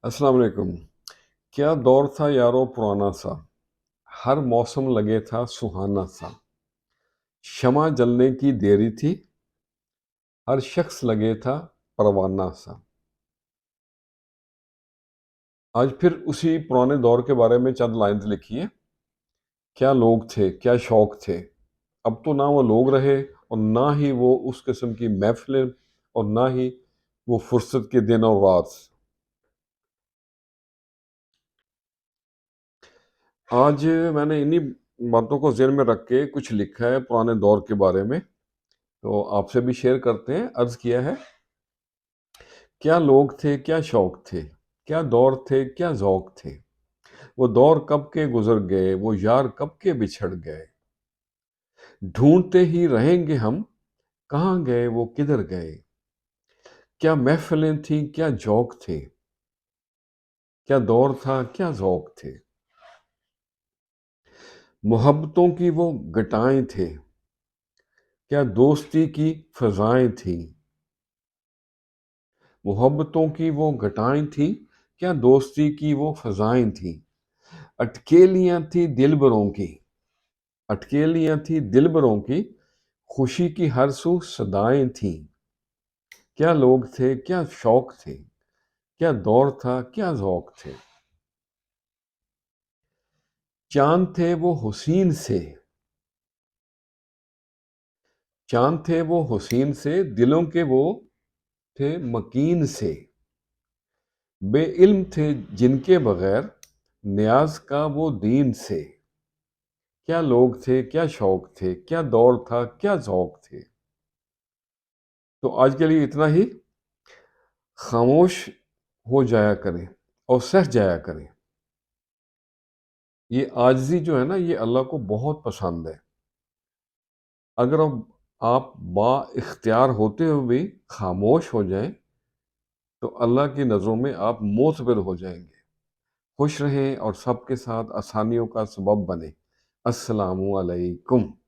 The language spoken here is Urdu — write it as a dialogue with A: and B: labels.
A: السلام علیکم۔ کیا دور تھا یارو پرانا سا، ہر موسم لگے تھا سہانا سا، شمع جلنے کی دیری تھی، ہر شخص لگے تھا پروانہ سا۔ آج پھر اسی پرانے دور کے بارے میں چند لائنز لکھی ہیں۔ کیا لوگ تھے، کیا شوق تھے۔ اب تو نہ وہ لوگ رہے اور نہ ہی وہ اس قسم کی محفلیں اور نہ ہی وہ فرصت کے دن اور رات۔ آج میں نے انہی باتوں کو ذہن میں رکھ کے کچھ لکھا ہے پرانے دور کے بارے میں، تو آپ سے بھی شیئر کرتے ہیں۔ عرض کیا ہے، کیا لوگ تھے، کیا شوق تھے، کیا دور تھے، کیا ذوق تھے۔ وہ دور کب کے گزر گئے، وہ یار کب کے بچھڑ گئے۔ ڈھونڈتے ہی رہیں گے ہم، کہاں گئے وہ کدھر گئے۔ کیا محفلیں تھیں، کیا جوک تھے، کیا دور تھا، کیا ذوق تھے۔ محبتوں کی وہ گٹائیں تھے، کیا دوستی کی فضائیں تھیں۔ محبتوں کی وہ گٹائیں تھیں، کیا دوستی کی وہ فضائیں تھیں۔ اٹکیلیاں تھی دلبروں کی، اٹکیلیاں تھی دلبروں کی، خوشی کی ہر سو صدائیں تھیں۔ کیا لوگ تھے، کیا شوق تھے، کیا دور تھا، کیا ذوق تھے۔ چاند تھے وہ حسین سے، چاند تھے وہ حسین سے، دلوں کے وہ تھے مکین سے۔ بے علم تھے جن کے بغیر، نیاز کا وہ دین سے۔ کیا لوگ تھے، کیا شوق تھے، کیا دور تھا، کیا ذوق تھے۔ تو آج کے لیے اتنا ہی۔ خاموش ہو جایا کریں اور سہ جایا کریں۔ یہ عاجزی جو ہے نا، یہ اللہ کو بہت پسند ہے۔ اگر آپ با اختیار ہوتے ہوئے بھی خاموش ہو جائیں تو اللہ کی نظروں میں آپ معتبر ہو جائیں گے۔ خوش رہیں اور سب کے ساتھ آسانیوں کا سبب بنیں۔ السلام علیکم۔